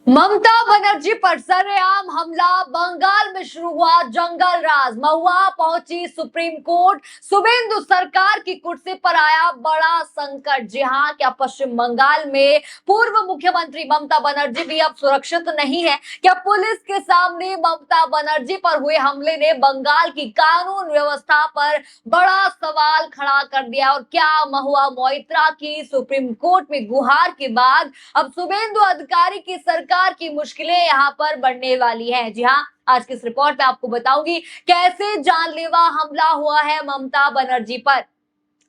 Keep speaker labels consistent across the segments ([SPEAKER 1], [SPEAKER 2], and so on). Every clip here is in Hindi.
[SPEAKER 1] ममता बनर्जी पर सरेआम हमला, बंगाल में शुरू हुआ जंगल राज, महुआ पहुंची सुप्रीम कोर्ट, शुभेंदु सरकार की कुर्सी पर आया बड़ा संकट। जी हां, क्या पश्चिम बंगाल में पूर्व मुख्यमंत्री ममता बनर्जी भी अब सुरक्षित नहीं है? क्या पुलिस के सामने ममता बनर्जी पर हुए हमले ने बंगाल की कानून व्यवस्था पर बड़ा सवाल खड़ा कर दिया? और क्या महुआ मोइत्रा की सुप्रीम कोर्ट में गुहार के बाद अब शुभेंदु अधिकारी की सरकार की मुश्किलें यहां पर बढ़ने वाली हैं? जी हां, आज की इस रिपोर्ट में आपको बताऊंगी कैसे जानलेवा हमला हुआ है ममता बनर्जी पर,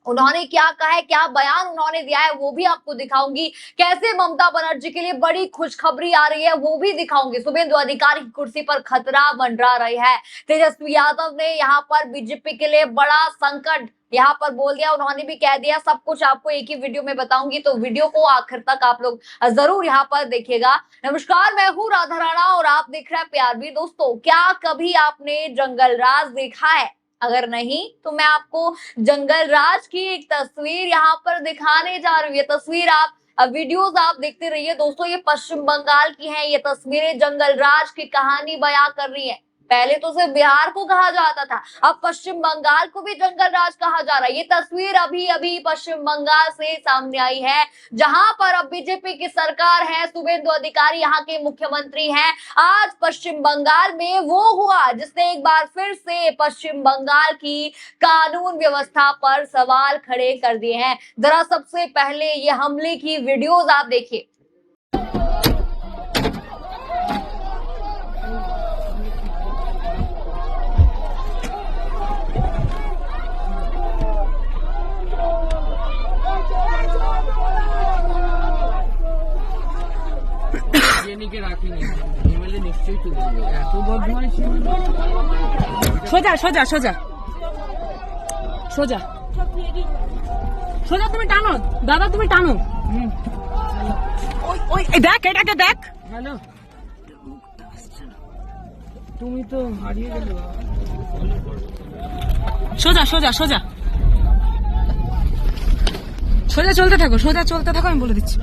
[SPEAKER 1] उन्होंने क्या कहा है, क्या बयान उन्होंने दिया है वो भी आपको दिखाऊंगी, कैसे ममता बनर्जी के लिए बड़ी खुशखबरी आ रही है वो भी दिखाऊंगी। शुभेंदु अधिकारी की कुर्सी पर खतरा मंडरा रही है। तेजस्वी यादव ने यहाँ पर बीजेपी के लिए बड़ा संकट यहाँ पर बोल दिया, उन्होंने भी कह दिया। सब कुछ आपको एक ही वीडियो में बताऊंगी, तो वीडियो को आखिर तक आप लोग जरूर यहाँ पर देखिएगा। नमस्कार, मैं हूँ राधा राणा और आप देख रहे हैं PRB। दोस्तों, क्या कभी आपने जंगल राज देखा है? अगर नहीं तो मैं आपको जंगल राज की एक तस्वीर यहाँ पर दिखाने जा रही हूँ। ये तस्वीर आप वीडियोस आप देखते रहिए। दोस्तों, ये पश्चिम बंगाल की हैं ये तस्वीरें, जंगल राज की कहानी बयां कर रही है। पहले तो सिर्फ बिहार को कहा जाता था, अब पश्चिम बंगाल को भी जंगल राज कहा जा रहा है। ये तस्वीर अभी अभी पश्चिम बंगाल से सामने आई है, जहां पर अब बीजेपी की सरकार है, शुभेंदु अधिकारी यहाँ के मुख्यमंत्री हैं। आज पश्चिम बंगाल में वो हुआ जिसने एक बार फिर से पश्चिम बंगाल की कानून व्यवस्था पर सवाल खड़े कर दिए हैं। जरा सबसे पहले ये हमले की वीडियोस आप देखिए।
[SPEAKER 2] সোজা সোজা সোজা সোজা সোজা তুমি টানো দাদা, তুমি টানো। ওই ওই দেখ, এটাকে দেখ। হ্যালো, তুমি তো হারিয়ে গেলে। সোজা সোজা সোজা সোজা চলতে থাকো, সোজা চলতে থাকো, আমি বলে দিচ্ছি।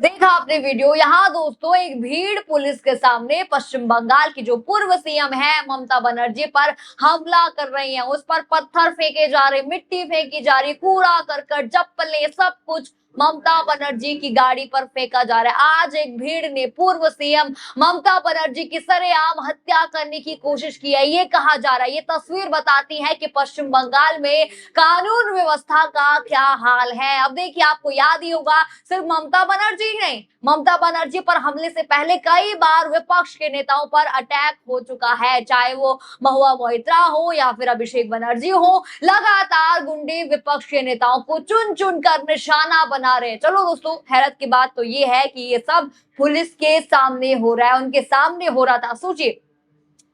[SPEAKER 1] देखा आपने वीडियो। यहाँ दोस्तों, एक भीड़ पुलिस के सामने पश्चिम बंगाल की जो पूर्व सीएम है ममता बनर्जी पर हमला कर रही है। उस पर पत्थर फेंके जा रहे, मिट्टी फेंकी जा रही, कूड़ा करकट, चप्पलें, सब कुछ ममता बनर्जी की गाड़ी पर फेंका जा रहा है। आज एक भीड़ ने पूर्व सीएम ममता बनर्जी की सरेआम हत्या करने की कोशिश की है, ये कहा जा रहा है। ये तस्वीर बताती है कि पश्चिम बंगाल में कानून व्यवस्था का क्या हाल है। अब देखिए, आपको याद ही होगा, सिर्फ ममता बनर्जी ही नहीं, ममता बनर्जी पर हमले से पहले कई बार विपक्ष के नेताओं पर अटैक हो चुका है, चाहे वो महुआ मोइत्रा हो या फिर अभिषेक बनर्जी हो। लगातार गुंडे विपक्ष के नेताओं को चुन चुन कर निशाना बना रहे हैं। चलो दोस्तों, हैरत की बात तो ये है कि ये सब पुलिस के सामने हो रहा है, उनके सामने हो रहा था। सोचिए,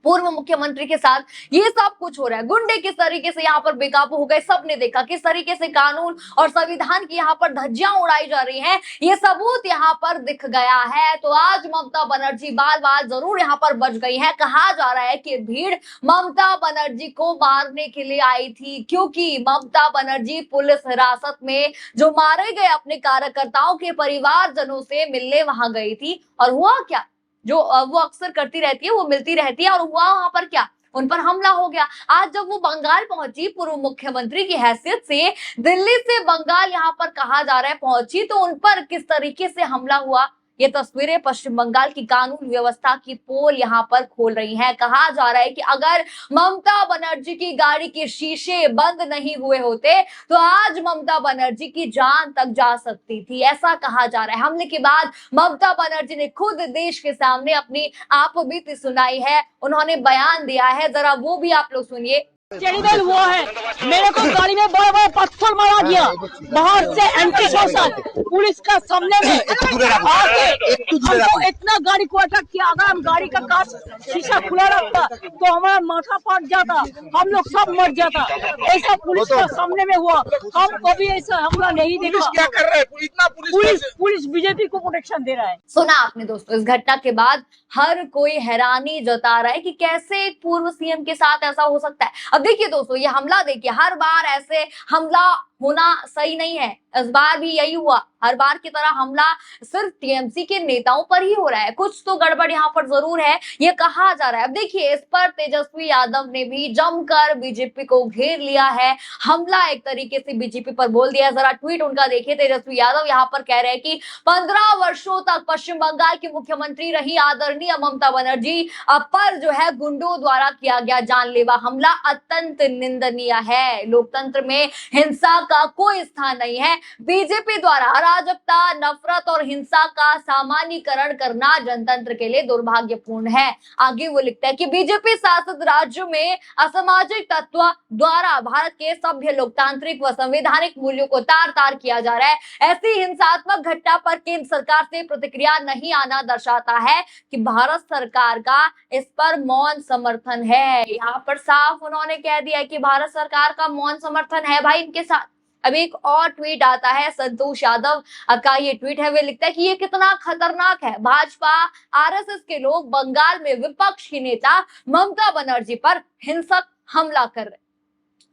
[SPEAKER 1] पूर्व मुख्यमंत्री के साथ ये सब कुछ हो रहा है। गुंडे किस तरीके से यहाँ पर बेकाबू हो गए, सबने देखा। किस तरीके से कानून और संविधान की यहाँ पर धज्जियां उड़ाई जा रही हैं, ये सबूत यहाँ पर दिख गया है। तो आज ममता बनर्जी बाल बाल जरूर यहाँ पर बच गई है। कहा जा रहा है कि भीड़ ममता बनर्जी को मारने के लिए आई थी, क्योंकि ममता बनर्जी पुलिस हिरासत में जो मारे गए अपने कार्यकर्ताओं के परिवारजनों से मिलने वहां गई थी। और हुआ क्या, जो वो अक्सर करती रहती है, वो मिलती रहती है, और हुआ वहां पर क्या, उन पर हमला हो गया। आज जब वो बंगाल पहुंची पूर्व मुख्यमंत्री की हैसियत से, दिल्ली से बंगाल यहाँ पर कहा जा रहा है पहुंची, तो उन पर किस तरीके से हमला हुआ, ये तस्वीरें पश्चिम बंगाल की कानून व्यवस्था की पोल यहाँ पर खोल रही हैं। कहा जा रहा है कि अगर ममता बनर्जी की गाड़ी के शीशे बंद नहीं हुए होते तो आज ममता बनर्जी की जान तक जा सकती थी, ऐसा कहा जा रहा है। हमले के बाद ममता बनर्जी ने खुद देश के सामने अपनी आपबीती सुनाई है, उन्होंने बयान दिया है, जरा वो भी आप लोग सुनिए।
[SPEAKER 2] टेरिबल हुआ है, मेरे को गाड़ी में बड़े बड़े पत्थर मारा गया, बाहर से एंटी सोशल पुलिस का सामने में आके हमको इतना गाड़ी को अटैक किया। अगर हम गाड़ी का कांच शीशा खुला रखता तो हमारा माथा फट जाता, हम लोग सब मर जाता। ऐसा पुलिस का सामने में हुआ, हम कभी ऐसा हमला नहीं देखा।
[SPEAKER 3] क्या कर रहा है इतना?
[SPEAKER 2] पुलिस बीजेपी को प्रोटेक्शन दे रहा है।
[SPEAKER 1] सुना आपने दोस्तों, इस घटना के बाद हर कोई हैरानी जता रहा है कि कैसे एक पूर्व सीएम के साथ ऐसा हो सकता है। अब देखिए दोस्तों, ये हमला देखिए, हर बार ऐसे हमला होना सही नहीं है। इस बार भी यही हुआ, हर बार की तरह हमला सिर्फ टीएमसी के नेताओं पर ही हो रहा है। कुछ तो गड़बड़ यहाँ पर जरूर है, ये कहा जा रहा है। अब देखिए, इस पर तेजस्वी यादव ने भी जमकर बीजेपी को घेर लिया है, हमला एक तरीके से बीजेपी पर बोल दिया। जरा ट्वीट उनका देखिए। तेजस्वी यादव यहाँ पर कह रहे हैं कि 15 वर्षों तक पश्चिम बंगाल की मुख्यमंत्री रही आदरणीय ममता बनर्जी पर जो है गुंडों द्वारा किया गया जानलेवा हमला अत्यंत निंदनीय है। लोकतंत्र में हिंसा का कोई स्थान नहीं है। बीजेपी द्वारा अराजकता, नफरत और हिंसा का सामान्यीकरण करना जनतंत्र के लिए दुर्भाग्यपूर्ण है। आगे वो लिखता है कि बीजेपी शासित राज्यों में असामाजिक तत्व द्वारा भारत के सभ्य लोकतांत्रिक व संवैधानिक मूल्यों को तार तार किया जा रहा है। ऐसी हिंसात्मक घटना पर केंद्र सरकार से प्रतिक्रिया नहीं आना दर्शाता है कि भारत सरकार का इस पर मौन समर्थन है। यहाँ पर साफ उन्होंने कह दिया है कि भारत सरकार का मौन समर्थन है भाई इनके साथ। अब एक और ट्वीट आता है, संतोष यादव का ये ट्वीट है। वे लिखता है कि ये कितना खतरनाक है, भाजपा आरएसएस के लोग बंगाल में विपक्ष की नेता ममता बनर्जी पर हिंसक हमला कर रहे।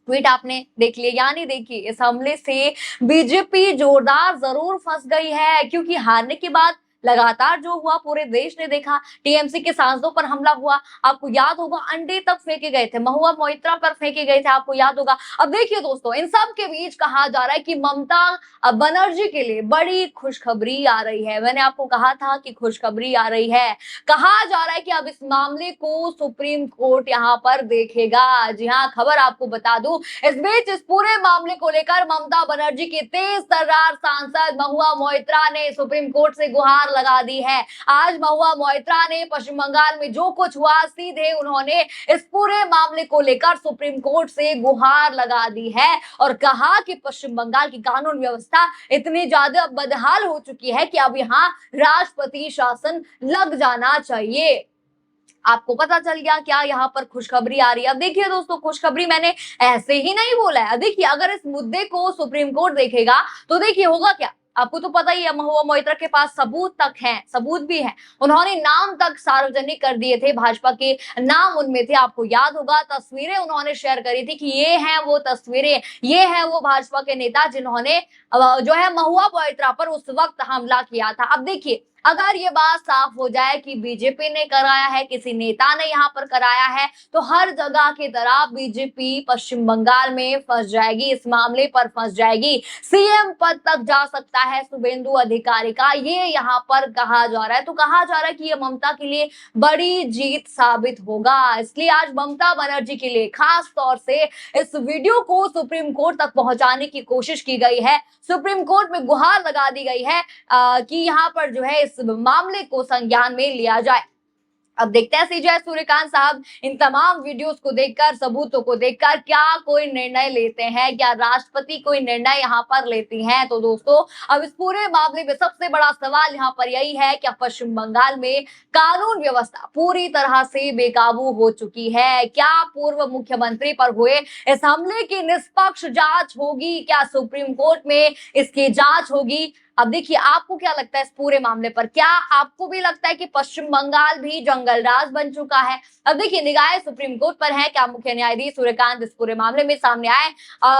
[SPEAKER 1] ट्वीट आपने देख लिया, यानी देखिए इस हमले से बीजेपी जोरदार जरूर फंस गई है, क्योंकि हारने के बाद लगातार जो हुआ पूरे देश ने देखा। टीएमसी के सांसदों पर हमला हुआ, आपको याद होगा, अंडे तक फेंके गए थे, महुआ मोइत्रा पर फेंके गए थे, आपको याद होगा। अब देखिए दोस्तों, इन सब के बीच कहा जा रहा है कि ममता बनर्जी के लिए बड़ी खुशखबरी आ रही है। मैंने आपको कहा था कि खुशखबरी आ रही है। कहा जा रहा है कि अब इस मामले को सुप्रीम कोर्ट यहाँ पर देखेगा। जी हाँ, खबर आपको बता दूं, इस बीच इस पूरे मामले को लेकर ममता बनर्जी के तेज तर्रार सांसद महुआ मोइत्रा ने सुप्रीम कोर्ट से गुहार लगा दी है। आज महुआ मोइत्रा ने पश्चिम बंगाल में जो कुछ हुआ, सीधे उन्होंने इस पूरे मामले को लेकर सुप्रीम कोर्ट से गुहार लगा दी है और कहा कि पश्चिम बंगाल की कानून व्यवस्था इतनी ज्यादा बदहाल हो चुकी है कि अब यहाँ राष्ट्रपति शासन लग जाना चाहिए। आपको पता चल गया क्या यहाँ पर खुशखबरी आ रही है। अब देखिए दोस्तों, खुशखबरी मैंने ऐसे ही नहीं बोला है। देखिए, अगर इस मुद्दे को सुप्रीम कोर्ट देखेगा तो देखिए होगा क्या, आपको तो पता ही है। महुआ मोइत्रा के पास सबूत तक हैं, सबूत भी है। उन्होंने नाम तक सार्वजनिक कर दिए थे, भाजपा के नाम उनमें थे। आपको याद होगा, तस्वीरें उन्होंने शेयर करी थी कि ये हैं वो तस्वीरें, ये हैं वो भाजपा के नेता जिन्होंने जो है महुआ मोइत्रा पर उस वक्त हमला किया था। अब देखिए, अगर ये बात साफ हो जाए कि बीजेपी ने कराया है, किसी नेता ने यहाँ पर कराया है, तो हर जगह की तरह बीजेपी पश्चिम बंगाल में फंस जाएगी, इस मामले पर फंस जाएगी। सीएम पद तक जा सकता है शुभेंदु अधिकारी का, ये यहाँ पर कहा जा रहा है। तो कहा जा रहा है कि ये ममता के लिए बड़ी जीत साबित होगा। इसलिए आज ममता बनर्जी के लिए खास तौर से इस वीडियो को सुप्रीम कोर्ट तक पहुंचाने की कोशिश की गई है। सुप्रीम कोर्ट में गुहार लगा दी गई है कि यहाँ पर जो है इस मामले को संज्ञान में लिया जाए। अब देखते हैं सीजे सूर्यकांत साहब इन तमाम वीडियोस को देखकर, सबूतों को देखकर क्या कोई निर्णय लेते हैं, क्या राष्ट्रपति कोई निर्णय यहाँ पर लेती हैं। तो दोस्तों, अब इस पूरे मामले में सबसे बड़ा सवाल यहाँ पर यही है कि पश्चिम बंगाल में कानून व्यवस्था पूरी तरह से बेकाबू हो चुकी है। क्या पूर्व मुख्यमंत्री पर हुए इस हमले की निष्पक्ष जांच होगी? क्या सुप्रीम कोर्ट में इसकी जांच होगी? अब देखिए, आपको क्या लगता है इस पूरे मामले पर? क्या आपको भी लगता है कि पश्चिम बंगाल भी जंगल राज बन चुका है? अब देखिए, निगाहें सुप्रीम कोर्ट पर है। क्या मुख्य न्यायाधीश सूर्यकांत इस पूरे मामले में सामने आए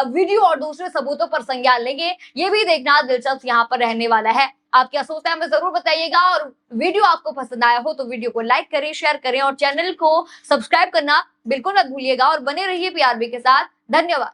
[SPEAKER 1] वीडियो और दूसरे सबूतों पर संज्ञान लेंगे? ये भी देखना दिलचस्प यहाँ पर रहने वाला है। आप क्या सोचते हैं हमें जरूर बताइएगा, और वीडियो आपको पसंद आया हो तो वीडियो को लाइक करें, शेयर करें और चैनल को सब्सक्राइब करना बिल्कुल मत भूलिएगा। और बने रहिए पीआरबी के साथ। धन्यवाद।